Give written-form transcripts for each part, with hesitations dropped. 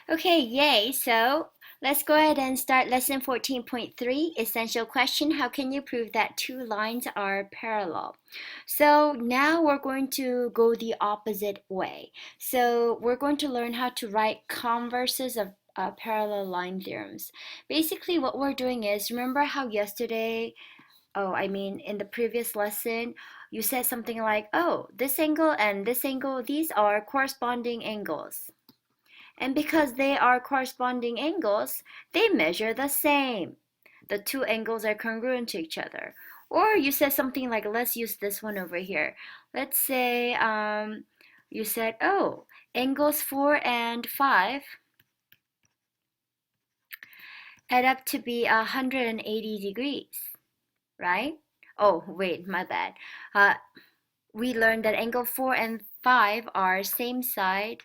Okay, yay. So let's go ahead and start lesson 14.3. Essential question. How can you prove that two lines are parallel? So now we're going to go the opposite way. So we're going to learn how to write converses of parallel line theorems. Basically, what we're doing is, remember how yesterday, in the previous lesson, you said something like, oh, this angle and this angle, these are corresponding angles. And because they are corresponding angles, they measure the same. The two angles are congruent to each other. Or you said something like, let's use this one over here. Let's say you said, oh, angles 4 and 5 add up to be 180 degrees, right? Oh, wait, my bad. Uh, we learned that angle 4 and 5 are same side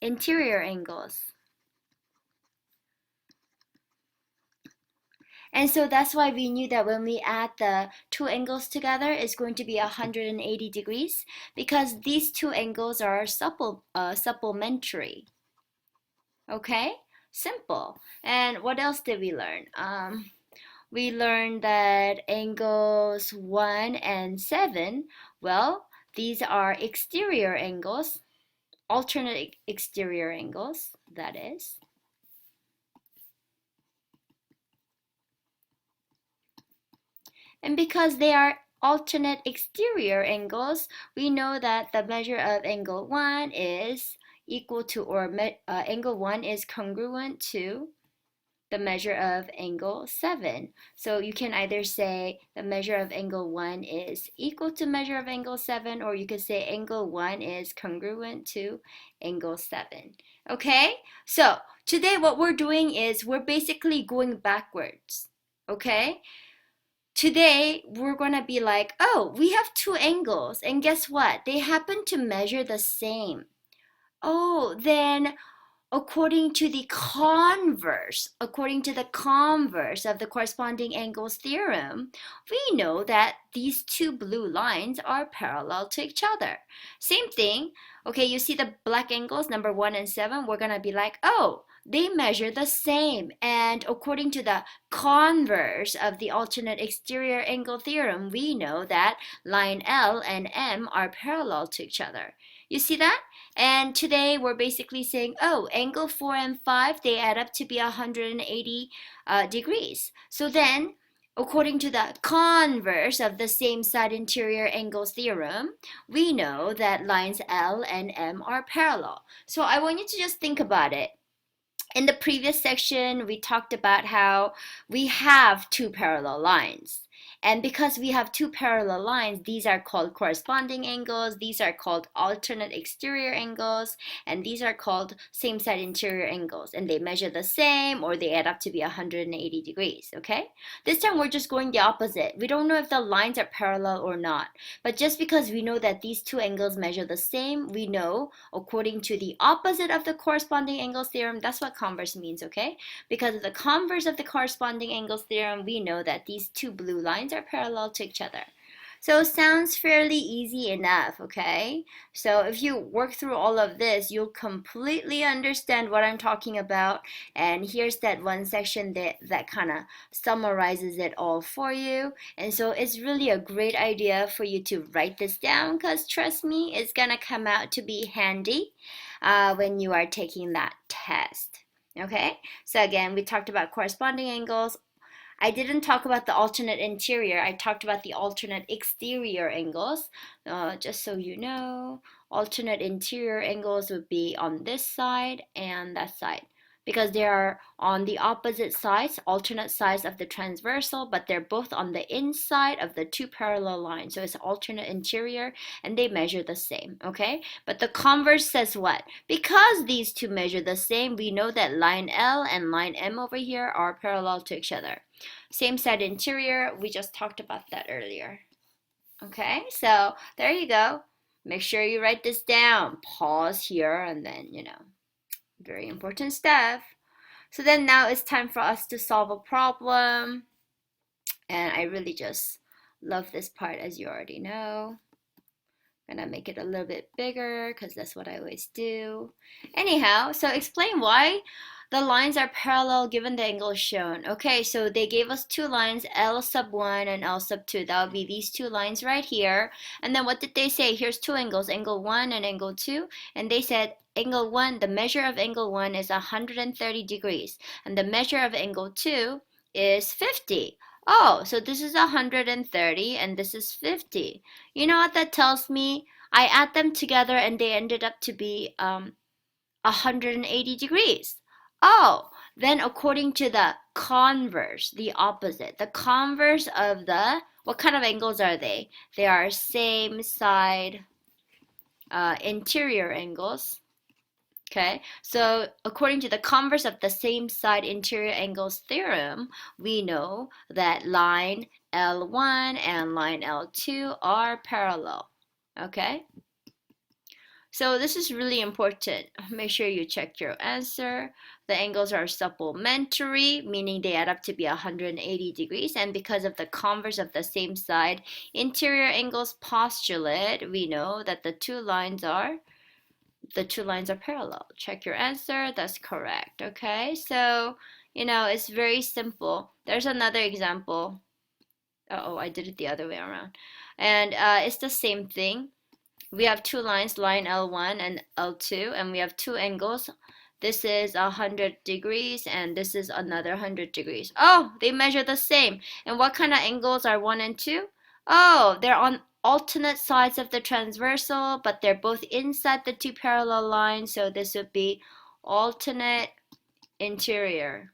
interior angles. And so that's why we knew that when we add the two angles together, it's going to be 180 degrees because these two angles are supplementary. Okay? Simple. And what else did we learn? We learned that angles 1 and 7, well, these are exterior angles, alternate exterior angles, that is. And because they are alternate exterior angles, we know that the measure of angle 1 is equal to, or angle 1 is congruent to the measure of angle 7. So you can either say the measure of angle 1 is equal to measure of angle 7, or you could say angle 1 is congruent to angle 7. Okay? So today what we're doing is we're basically going backwards. Okay? Today, we're going to be like, oh, we have two angles, and guess what? They happen to measure the same. Oh, then according to the converse of the corresponding angles theorem, we know that these two blue lines are parallel to each other. Same thing. Okay, you see the black angles, number 1 and 7, we're going to be like, oh, they measure the same. And according to the converse of the alternate exterior angle theorem, we know that line L and M are parallel to each other. You see that? And today we're basically saying, oh, angle 4 and 5, they add up to be 180 degrees. So then, according to the converse of the same side interior angles theorem, we know that lines L and M are parallel. So I want you to just think about it. In the previous section, we talked about how we have two parallel lines. And because we have two parallel lines, these are called corresponding angles, these are called alternate exterior angles, and these are called same side interior angles. And they measure the same, or they add up to be 180 degrees, okay? This time we're just going the opposite. We don't know if the lines are parallel or not. But just because we know that these two angles measure the same, we know, according to the opposite of the corresponding angles theorem, that's what converse means, okay? Because of the converse of the corresponding angles theorem, we know that these two blue lines are parallel to each other. So sounds fairly easy enough, okay? So if you work through all of this, you'll completely understand what I'm talking about. And here's that one section that kind of summarizes it all for you. And so it's really a great idea for you to write this down because trust me, it's gonna come out to be handy when you are taking that test. Okay, so again, we talked about corresponding angles. I didn't talk about the alternate interior. I talked about the alternate exterior angles. Just so you know, alternate interior angles would be on this side and that side because they are on the opposite sides, alternate sides of the transversal, but they're both on the inside of the two parallel lines. So it's alternate interior and they measure the same, okay? But the converse says what? Because these two measure the same, we know that line L and line M over here are parallel to each other. Same side interior, we just talked about that earlier. Okay, so there you go. Make sure you write this down. Pause here and then, very important stuff. So then now it's time for us to solve a problem. And I really just love this part, as you already know. gonna make it a little bit bigger because that's what I always do. Anyhow, so explain why the lines are parallel given the angle shown. Okay, so they gave us two lines, L sub 1 and L sub 2. That would be these two lines right here. And then what did they say? Here's two angles, angle 1 and angle 2. And they said angle 1, the measure of angle 1 is 130 degrees. And the measure of angle 2 is 50. Oh, so this is 130 and this is 50. You know what that tells me? I add them together and they ended up to be 180 degrees. Oh, then according to the converse, the opposite, the converse of what kind of angles are they? They are same side interior angles. Okay, so according to the converse of the same side interior angles theorem, we know that line L1 and line L2 are parallel. Okay? So this is really important. Make sure you check your answer. The angles are supplementary, meaning they add up to be 180 degrees. And because of the converse of the same side interior angles postulate, we know that the two lines are parallel. Check your answer. That's correct. Okay, so it's very simple. There's another example. Oh, I did it the other way around. And it's the same thing. We have two lines, line L1 and L2, and we have two angles. This is 100 degrees, and this is another 100 degrees. Oh, they measure the same. And what kind of angles are 1 and 2? Oh, they're on alternate sides of the transversal, but they're both inside the two parallel lines, so this would be alternate interior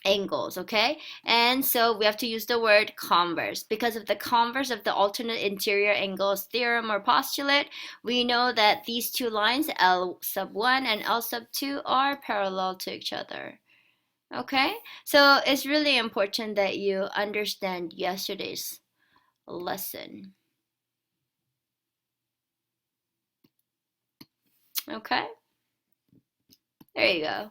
angles, okay? And so we have to use the word converse. Because of the converse of the alternate interior angles theorem or postulate, we know that these two lines, L sub 1 and L sub 2, are parallel to each other. Okay? So it's really important that you understand yesterday's lesson. Okay? There you go.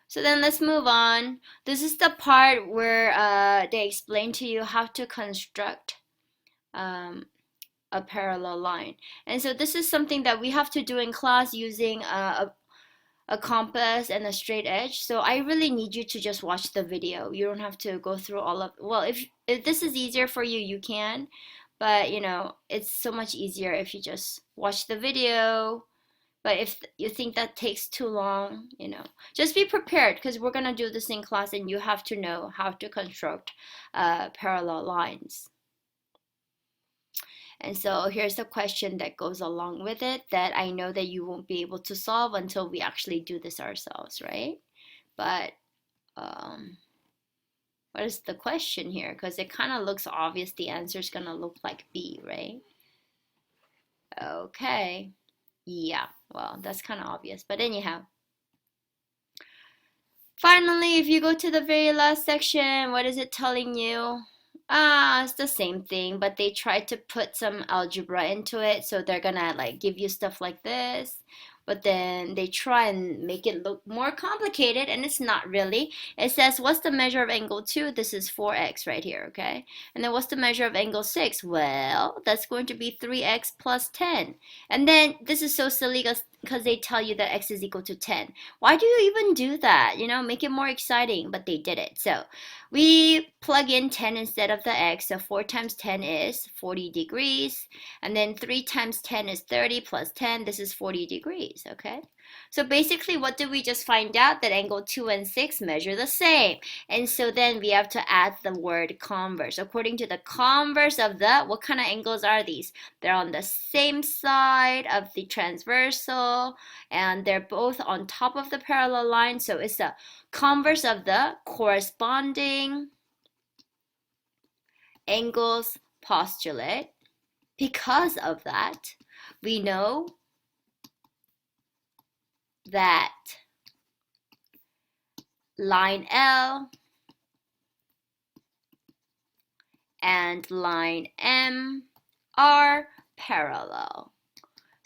So then let's move on. This is the part where they explain to you how to construct a parallel line. And so this is something that we have to do in class using a compass and a straight edge. So I really need you to just watch the video. You don't have to go through all of, well, if this is easier for you, you can. But it's so much easier if you just watch the video. But if you think that takes too long, just be prepared because we're going to do this in class and you have to know how to construct parallel lines. And so here's the question that goes along with it that I know that you won't be able to solve until we actually do this ourselves, right? But what is the question here? Because it kind of looks obvious the answer is going to look like B, right? Okay. Yeah, well, that's kind of obvious. But anyhow, finally, if you go to the very last section, what is it telling you? It's the same thing, but they try to put some algebra into it. So they're gonna give you stuff like this, but then they try and make it look more complicated, and it's not really. It says, what's the measure of angle 2? This is 4x right here, okay? And then what's the measure of angle 6? Well, that's going to be 3x plus 10. And then this is so silly because they tell you that x is equal to 10. Why do you even do that? Make it more exciting, but they did it. So we plug in 10 instead of the x, so 4 times 10 is 40 degrees, and then 3 times 10 is 30 plus 10, this is 40 degrees, okay? So basically, what did we just find out? That angle 2 and 6 measure the same. And so then we have to add the word converse. According to the converse of what kind of angles are these? They're on the same side of the transversal, and they're both on top of the parallel line. So it's a converse of the corresponding angles postulate. Because of that, we know that line L and line M are parallel.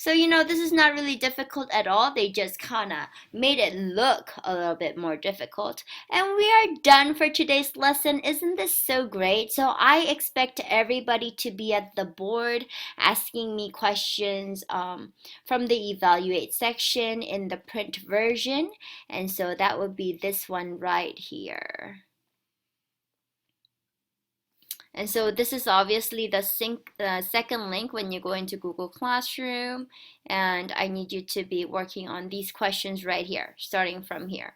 So, this is not really difficult at all. They just kind of made it look a little bit more difficult. And we are done for today's lesson. Isn't this so great? So, I expect everybody to be at the board asking me questions from the evaluate section in the print version. And so that would be this one right here. And so this is obviously the second link when you go into Google Classroom. And I need you to be working on these questions right here, starting from here.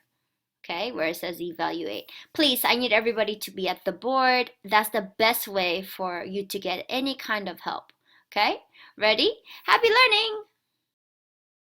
Okay, where it says evaluate. Please, I need everybody to be at the board. That's the best way for you to get any kind of help. Okay, ready? Happy learning!